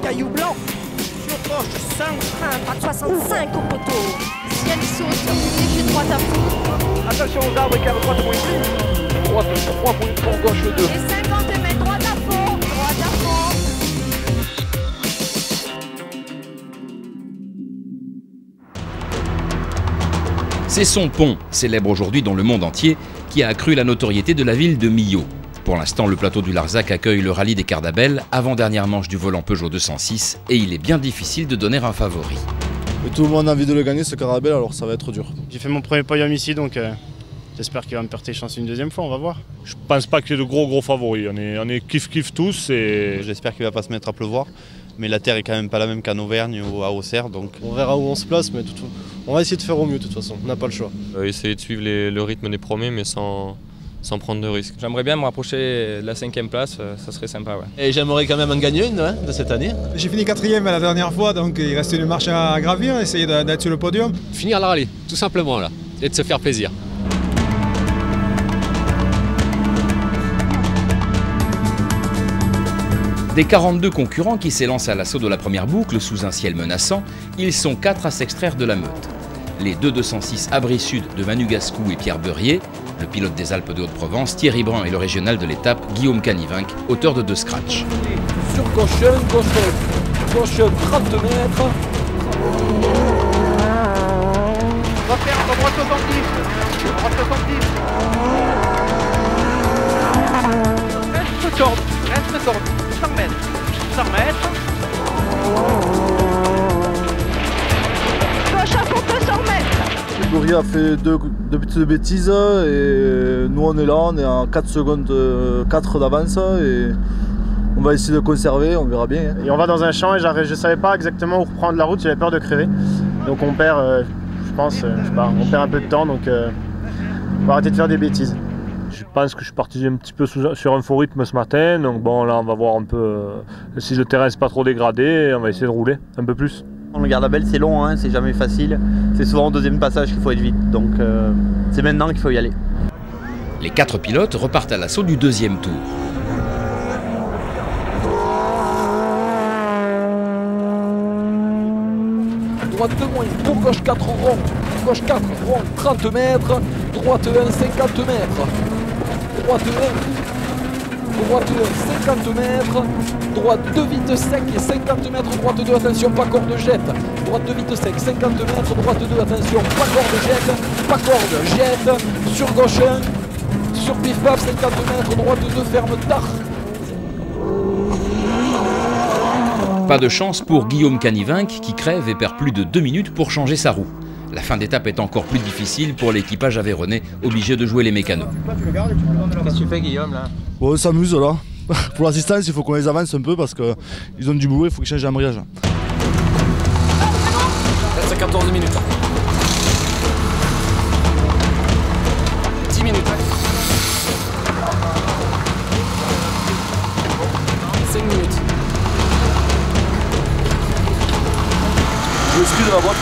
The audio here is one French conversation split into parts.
caillou blanc. Sur gauche, 5 frein, droite 65 au poteau. Ciel saute, léger droite à fond. Attention aux arbres, car droite pour une prise. Droite 3 pour une fond, gauche 2. Et 50 mètres, droite à fond, droite à fond. C'est son pont, célèbre aujourd'hui dans le monde entier, qui a accru la notoriété de la ville de Millau. Pour l'instant, le plateau du Larzac accueille le rallye des Cardabelles, avant-dernière manche du volant Peugeot 206, et il est bien difficile de donner un favori. Et tout le monde a envie de le gagner ce Cardabelle, alors ça va être dur. J'ai fait mon premier podium ici, donc j'espère qu'il va me porter chance une deuxième fois, on va voir. Je pense pas qu'il y ait de gros favoris, on est kiff tous et... J'espère qu'il va pas se mettre à pleuvoir, mais la terre est quand même pas la même qu'en Auvergne ou à Auxerre, donc... On verra où on se place, mais on va essayer de faire au mieux de toute façon, on n'a pas le choix. Essayer de suivre le rythme des premiers, mais sans prendre de risques. J'aimerais bien me rapprocher de la 5e place, ça serait sympa. Ouais. Et j'aimerais quand même en gagner une de cette année. J'ai fini 4e la dernière fois, donc il reste une marche à gravir, essayer d'être sur le podium. Finir le rallye, tout simplement là, et de se faire plaisir. Des 42 concurrents qui s'élancent à l'assaut de la première boucle sous un ciel menaçant, ils sont 4 à s'extraire de la meute. Les deux 206 Abri Sud de Manu Gascou et Pierre Beurier, le pilote des Alpes de Haute-Provence, Thierry Brun et le régional de l'étape, Guillaume Canivinck, auteur de 2 scratchs. Sur gauche 30 mètres. On va faire en droite 70. Droite 70. Reste corde. 100 mètres. 100 mètres. Gauche à fond, 200 mètres. Grégory a fait deux petites bêtises et nous on est là, on est en 4 secondes 4 d'avance et on va essayer de conserver, on verra bien. Et on va dans un champ et je savais pas exactement où reprendre la route, j'avais peur de crever. Donc on perd, je pense, je sais pas, on perd un peu de temps, donc on va arrêter de faire des bêtises. Je pense que je suis parti un petit peu sur un faux rythme ce matin, donc bon là on va voir un peu si le terrain c'est pas trop dégradé, on va essayer de rouler un peu plus. Le Cardabelle c'est long, hein, c'est jamais facile, c'est souvent au deuxième passage qu'il faut être vite, donc c'est maintenant qu'il faut y aller. Les 4 pilotes repartent à l'assaut du 2e tour. Droite 2 moins, pour gauche 4 rond. Gauche 4 rond, 30 mètres. Droite 1, 50 mètres. Droite 1. Droite 1, 50 mètres. Droite 2 vite sec et 50 mètres. Droite 2, attention, pas corde jette. Droite 2 vite sec, 50 mètres. Droite 2, attention, pas corde jette. Pas corde jette. Sur gauche 1. Sur pif paf, 50 mètres. Droite 2, ferme tard. Pas de chance pour Guillaume Canivinck qui crève et perd plus de 2 minutes pour changer sa roue. La fin d'étape est encore plus difficile pour l'équipage aveyronais, obligé de jouer les mécanos. Qu'est-ce que tu fais Guillaume là? Bon, on s'amuse là. Pour l'assistance, il faut qu'on les avance un peu parce qu'ils ont du boulot, il faut qu'ils changent l'embrayage. C'est 14 minutes. 10 minutes. 5 minutes. L'esprit de la boîte,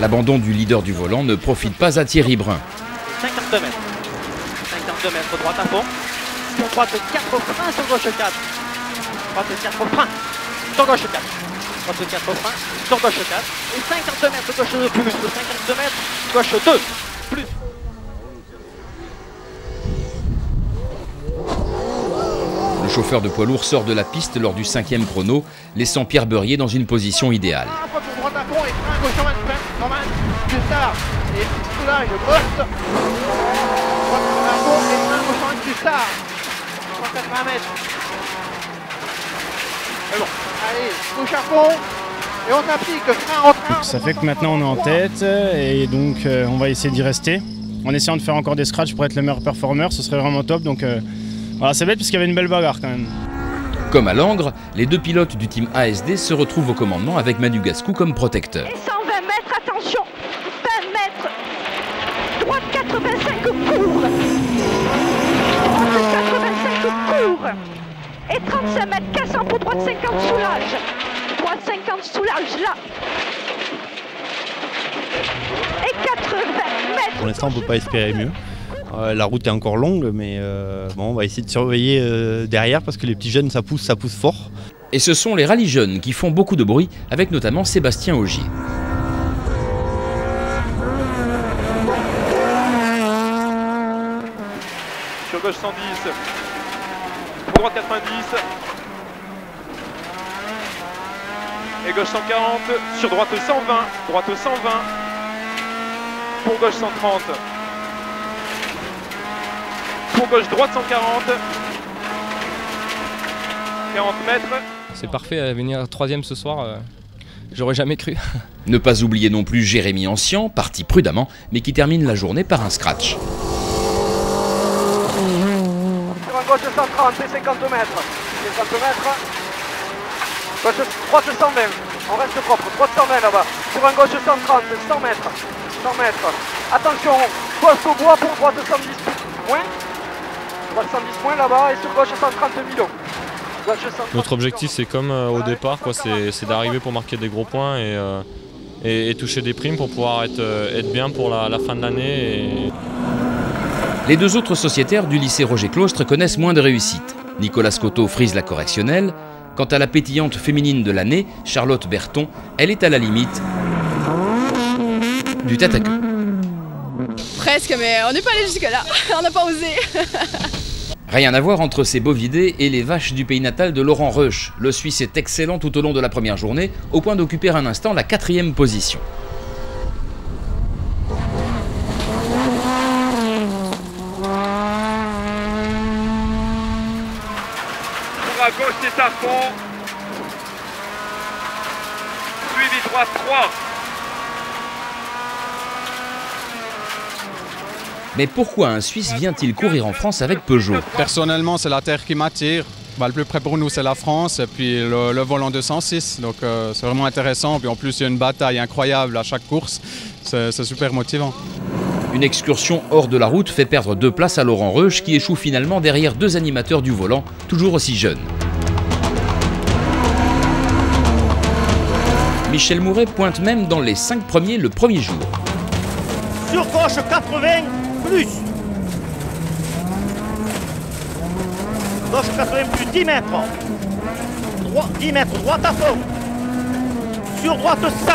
L'abandon du leader du volant ne profite pas à Thierry Brun. 52 mètres. 52 mètres, droite à fond. Sur droite 4 freins, sur gauche 4. Droite 4 freins, sur gauche 4. Droite 4 freins, sur gauche 4. Et 52 mètres, gauche 2 plus. 52 mètres, gauche 2 plus. Le chauffeur de poids lourd sort de la piste lors du 5e chrono, laissant Pierre Beurier dans une position idéale. Droite à fond et frein, gauche 20, normal, plus tard. Et soulage, poste. Droite à fond et frein, gauche 20, plus tard. 180 mètres. C'est bon. Allez, gauche à fond. Et on applique, frein en train. Ça fait que maintenant on est en tête et donc on va essayer d'y rester. En essayant de faire encore des scratchs pour être le meilleur performeur, ce serait vraiment top. Donc voilà, c'est bête parce qu'il y avait une belle bagarre quand même. Comme à Langres, les 2 pilotes du team ASD se retrouvent au commandement avec Manu Gascou comme protecteur. Et 120 mètres, attention, 20 mètres, droite 85 court, droite 85 court, et 35 mètres cassant pour droite 50 soulage, droite 50 soulage là, et 80 mètres. Pour l'instant on ne peut pas espérer mieux. La route est encore longue, mais bon, on va essayer de surveiller derrière parce que les petits jeunes, ça pousse fort. Et ce sont les rallyes jeunes qui font beaucoup de bruit, avec notamment Sébastien Ogier. Sur gauche 110, pour droite 90, et gauche 140, sur droite 120, droite 120, pour gauche 130, pour gauche droite 140, 40 mètres. C'est parfait à venir 3e ce soir, j'aurais jamais cru. Ne pas oublier non plus Jérémy Ancien, parti prudemment, mais qui termine la journée par un scratch. Sur un gauche 130 et 50 mètres. 50 mètres. Gauche, droite 120. On reste propre. Droite 120 là-bas. Sur un gauche 130, 100 mètres. 100 mètres. Attention, poste au bois pour droite 110 moins. Droite 110 moins là-bas et sur gauche 130 millions. Notre objectif c'est comme au départ, c'est d'arriver pour marquer des gros points et toucher des primes pour pouvoir être bien pour la fin de l'année. Les deux autres sociétaires du lycée Roger Claustre connaissent moins de réussite. Nicolas Scotto frise la correctionnelle. Quant à la pétillante féminine de l'année, Charlotte Berton, elle est à la limite du tête à queue. Presque, mais on n'est pas allé jusque-là, on n'a pas osé. Rien à voir entre ces bovidés et les vaches du pays natal de Laurent Reusch. Le Suisse est excellent tout au long de la première journée, au point d'occuper un instant la 4e position. Pour à gauche c'est à fond. Suivi droite 3. Mais pourquoi un Suisse vient-il courir en France avec Peugeot? Personnellement, c'est la terre qui m'attire. Le plus près pour nous, c'est la France et puis le volant 206. Donc c'est vraiment intéressant. Puis en plus, il y a une bataille incroyable à chaque course. C'est super motivant. Une excursion hors de la route fait perdre 2 places à Laurent Reusch qui échoue finalement derrière 2 animateurs du volant, toujours aussi jeunes. Michel Mouret pointe même dans les 5 premiers le premier jour. Sur gauche 80 plus. Gauche 80 plus 10 mètres. 10 mètres, droite à fond. Sur droite 100.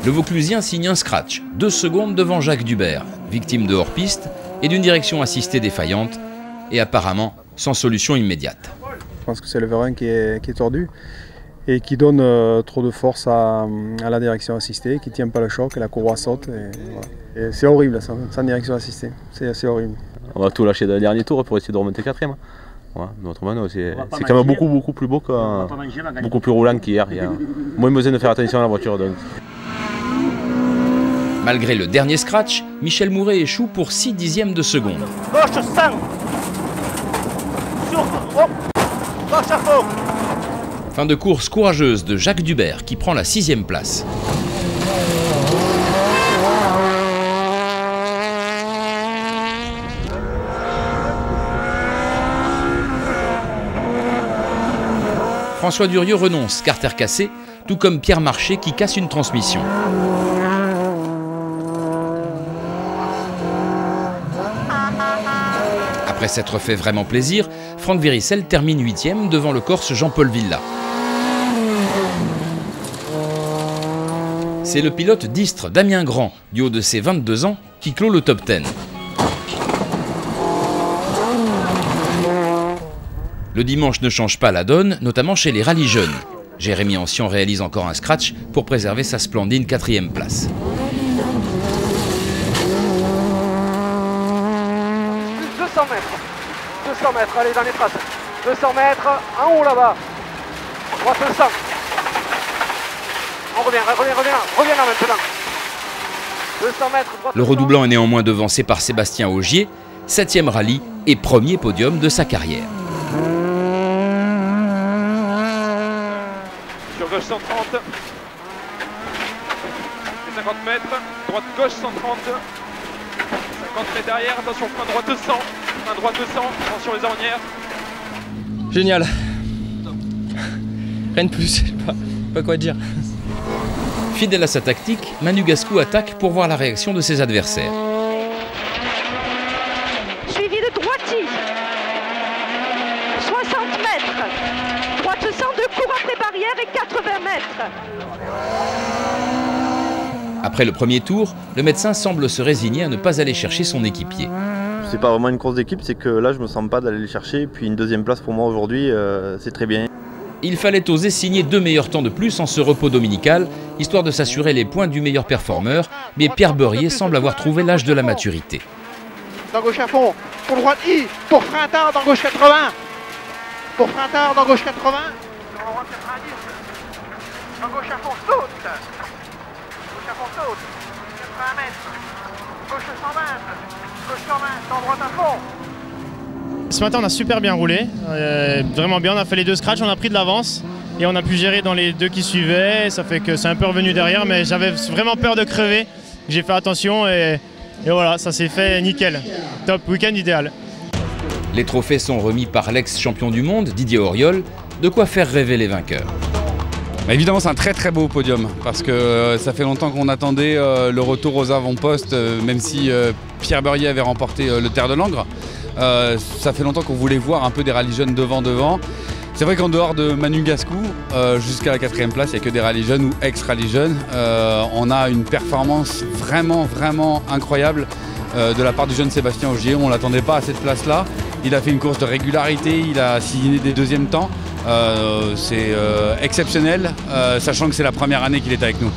Le Vauclusien signe un scratch, 2 secondes devant Jacques Dubert, victime de hors-piste et d'une direction assistée défaillante, et apparemment sans solution immédiate. Je pense que c'est le vérin qui est tordu et qui donne trop de force à la direction assistée, qui ne tient pas le choc et la courroie saute. Et c'est horrible sans direction assistée, c'est horrible. On va tout lâcher dans le dernier tour pour essayer de remonter 4e. Ouais, c'est quand même beaucoup plus beau, beaucoup plus roulant qu'hier. Il y a moins besoin de faire attention à la voiture. Donc. Malgré le dernier scratch, Michel Mouret échoue pour 6 dixièmes de seconde. Gauche 100. Sur gauche à fond. Fin de course courageuse de Jacques Dubert qui prend la 6e place. François Durieux renonce, carter cassé, tout comme Pierre Marché qui casse une transmission. Après s'être fait vraiment plaisir, Franck Véricel termine 8e devant le Corse Jean-Paul Villa. C'est le pilote d'Istres Damien Grand, du haut de ses 22 ans, qui clôt le top 10. Le dimanche ne change pas la donne, notamment chez les rallyes jeunes. Jérémy Ancien réalise encore un scratch pour préserver sa splendide 4e place. Plus 200 mètres. 200 mètres, allez dans les traces. 200 mètres, en haut là-bas. Droite 100. On revient là maintenant. 200 mètres, droite. Le redoublant est néanmoins devancé par Sébastien Ogier, 7e rallye et premier podium de sa carrière. Sur gauche 130. Et 50 mètres. Droite gauche 130. 50 mètres derrière. Attention, frein droite 200. Frein droite 200. Attention les ornières. Génial. Rien de plus, je sais pas quoi dire. Fidèle à sa tactique, Manu Gascou attaque pour voir la réaction de ses adversaires. descendent, cours après barrière et 80 mètres. Après le premier tour, le médecin semble se résigner à ne pas aller chercher son équipier. C'est pas vraiment une course d'équipe, c'est que là je me sens pas d'aller le chercher. Puis une deuxième place pour moi aujourd'hui, c'est très bien. Il fallait oser signer 2 meilleurs temps de plus en ce repos dominical, histoire de s'assurer les points du meilleur performeur, mais Pierre Beurier semble avoir trouvé l'âge de la maturité. Dans gauche à fond, pour droite I, pour Frintard dans gauche 80. Pour Frintard dans gauche 80. Dans droite 90. Dans gauche à fond, saute. Gauche à fond, saute. 80 mètres. Gauche 120. Gauche 120, dans droite à fond. Ce matin on a super bien roulé, vraiment bien, on a fait les 2 scratchs, on a pris de l'avance et on a pu gérer dans les 2 qui suivaient, ça fait que c'est un peu revenu derrière mais j'avais vraiment peur de crever, j'ai fait attention et voilà, ça s'est fait nickel, top, week-end idéal. Les trophées sont remis par l'ex-champion du monde, Didier Auriol, de quoi faire rêver les vainqueurs. Évidemment, c'est un très beau podium parce que ça fait longtemps qu'on attendait le retour aux avant-postes, même si Pierre Beurier avait remporté le Terre de Langres. Ça fait longtemps qu'on voulait voir un peu des rallyes jeunes devant. C'est vrai qu'en dehors de Manu Gascou, jusqu'à la 4e place, il n'y a que des rallyes jeunes ou ex-rallyes jeunes. On a une performance vraiment incroyable de la part du jeune Sébastien Ogier. On ne l'attendait pas à cette place-là. Il a fait une course de régularité, il a signé des 2e temps. C'est exceptionnel, sachant que c'est la première année qu'il est avec nous.